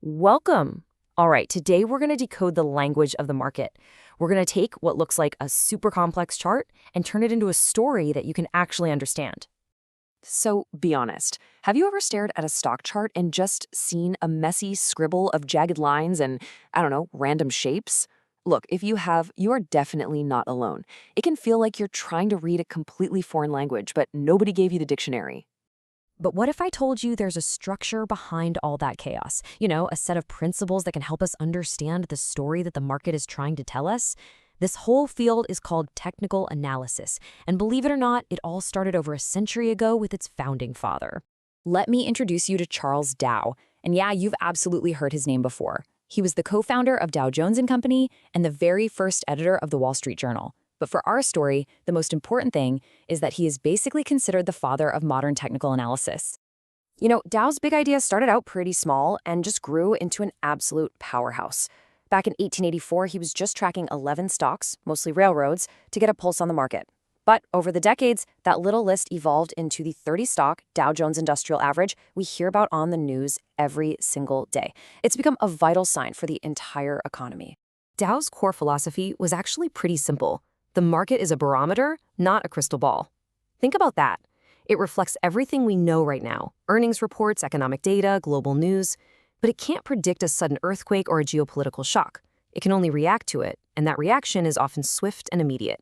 Welcome. All right, today we're going to decode the language of the market. We're going to take what looks like a super complex chart and turn it into a story that you can actually understand. So be honest, have you ever stared at a stock chart and just seen a messy scribble of jagged lines and, I don't know, random shapes? Look, if you have, you are definitely not alone. It can feel like you're trying to read a completely foreign language, but nobody gave you the dictionary. But what if I told you there's a structure behind all that chaos? A set of principles that can help us understand the story that the market is trying to tell us? This whole field is called technical analysis, and believe it or not, it all started over a century ago with its founding father. Let me introduce you to Charles Dow, and yeah, you've absolutely heard his name before. He was the co-founder of Dow Jones and Company and the very first editor of the Wall Street Journal. But for our story, the most important thing is that he is basically considered the father of modern technical analysis. Dow's big idea started out pretty small and just grew into an absolute powerhouse. Back in 1884, he was just tracking 11 stocks, mostly railroads, to get a pulse on the market. But over the decades, that little list evolved into the 30-stock Dow Jones Industrial Average we hear about on the news every single day. It's become a vital sign for the entire economy. Dow's core philosophy was actually pretty simple. The market is a barometer, not a crystal ball. Think about that. It reflects everything we know right now: earnings reports, economic data, global news. But it can't predict a sudden earthquake or a geopolitical shock. It can only react to it, and that reaction is often swift and immediate.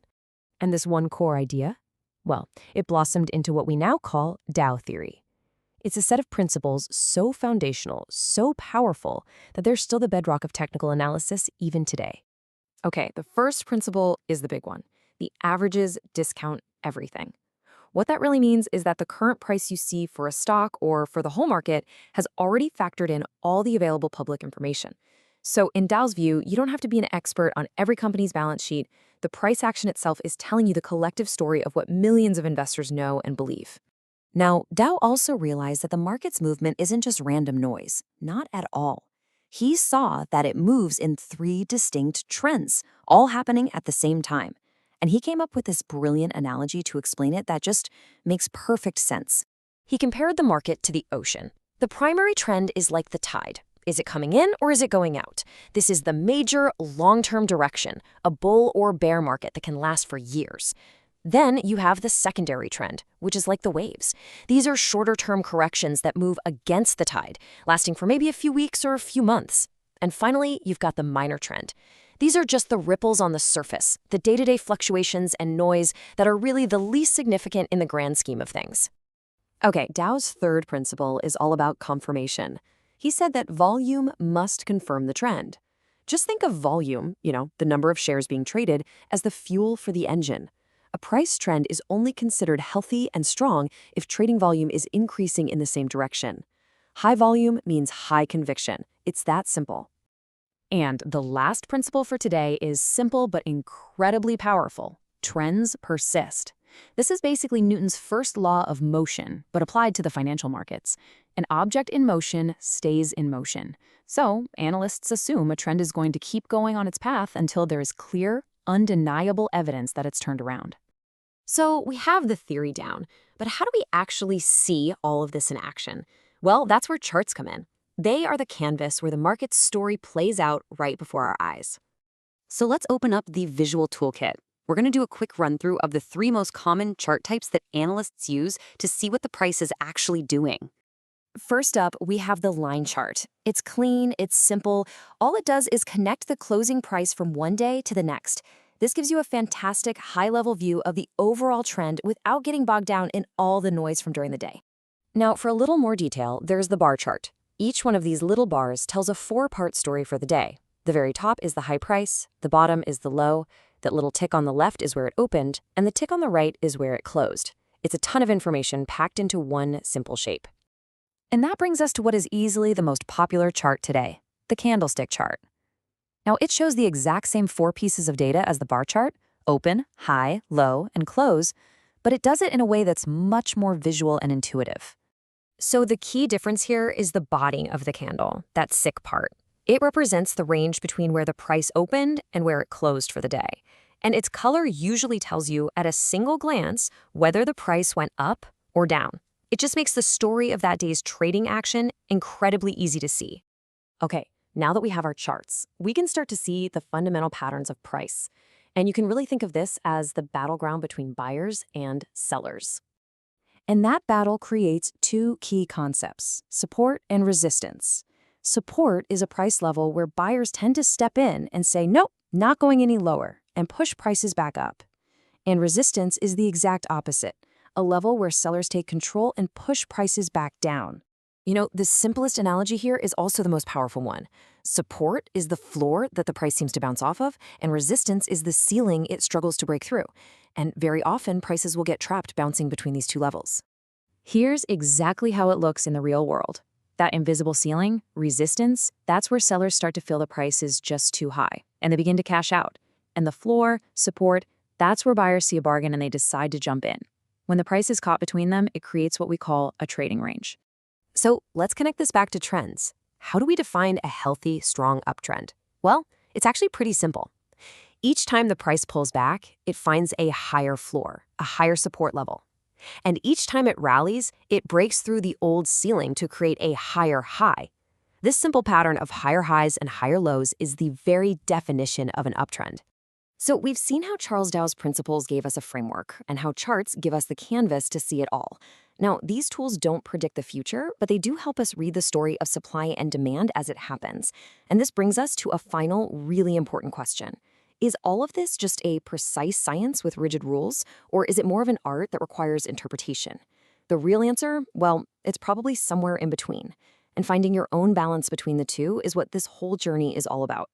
And this one core idea? Well, it blossomed into what we now call Dow theory. It's a set of principles so foundational, so powerful, that they're still the bedrock of technical analysis even today. Okay, the first principle is the big one. The averages discount everything. What that really means is that the current price you see for a stock or for the whole market has already factored in all the available public information. So in Dow's view, you don't have to be an expert on every company's balance sheet. The price action itself is telling you the collective story of what millions of investors know and believe. Now, Dow also realized that the market's movement isn't just random noise. Not at all. He saw that it moves in three distinct trends, all happening at the same time. And he came up with this brilliant analogy to explain it that just makes perfect sense. He compared the market to the ocean. The primary trend is like the tide. Is it coming in or is it going out? This is the major long-term direction, a bull or bear market that can last for years. Then you have the secondary trend, which is like the waves. These are shorter-term corrections that move against the tide, lasting for maybe a few weeks or a few months. And finally, you've got the minor trend. These are just the ripples on the surface, the day-to-day fluctuations and noise that are really the least significant in the grand scheme of things. Okay, Dow's third principle is all about confirmation. He said that volume must confirm the trend. Just think of volume, the number of shares being traded, as the fuel for the engine. A price trend is only considered healthy and strong if trading volume is increasing in the same direction. High volume means high conviction. It's that simple. And the last principle for today is simple but incredibly powerful. Trends persist. This is basically Newton's first law of motion, but applied to the financial markets. An object in motion stays in motion. So, analysts assume a trend is going to keep going on its path until there is clear, undeniable evidence that it's turned around. So, we have the theory down, but how do we actually see all of this in action? Well, that's where charts come in. They are the canvas where the market's story plays out right before our eyes. So let's open up the visual toolkit. We're going to do a quick run-through of the three most common chart types that analysts use to see what the price is actually doing. First up, we have the line chart. It's clean, it's simple. All it does is connect the closing price from one day to the next. This gives you a fantastic high-level view of the overall trend without getting bogged down in all the noise from during the day. Now, for a little more detail, there's the bar chart. Each one of these little bars tells a four-part story for the day. The very top is the high price, the bottom is the low, that little tick on the left is where it opened, and the tick on the right is where it closed. It's a ton of information packed into one simple shape. And that brings us to what is easily the most popular chart today, the candlestick chart. Now, it shows the exact same four pieces of data as the bar chart: open, high, low, and close, but it does it in a way that's much more visual and intuitive. So the key difference here is the body of the candle, that sick part. It represents the range between where the price opened and where it closed for the day. And its color usually tells you at a single glance whether the price went up or down. It just makes the story of that day's trading action incredibly easy to see. Okay, now that we have our charts, we can start to see the fundamental patterns of price. And you can really think of this as the battleground between buyers and sellers. And that battle creates two key concepts: support and resistance. Support is a price level where buyers tend to step in and say, nope, not going any lower, and push prices back up. And resistance is the exact opposite, a level where sellers take control and push prices back down. You know, the simplest analogy here is also the most powerful one. Support is the floor that the price seems to bounce off of, and resistance is the ceiling it struggles to break through. And very often, prices will get trapped bouncing between these two levels. Here's exactly how it looks in the real world. That invisible ceiling, resistance, that's where sellers start to feel the price is just too high, and they begin to cash out. And the floor, support, that's where buyers see a bargain and they decide to jump in. When the price is caught between them, it creates what we call a trading range. So let's connect this back to trends. How do we define a healthy, strong uptrend? Well, it's actually pretty simple. Each time the price pulls back, it finds a higher floor, a higher support level. And each time it rallies, it breaks through the old ceiling to create a higher high. This simple pattern of higher highs and higher lows is the very definition of an uptrend. So we've seen how Charles Dow's principles gave us a framework and how charts give us the canvas to see it all. Now, these tools don't predict the future, but they do help us read the story of supply and demand as it happens. And this brings us to a final, really important question. Is all of this just a precise science with rigid rules, or is it more of an art that requires interpretation? The real answer? Well, it's probably somewhere in between. And finding your own balance between the two is what this whole journey is all about.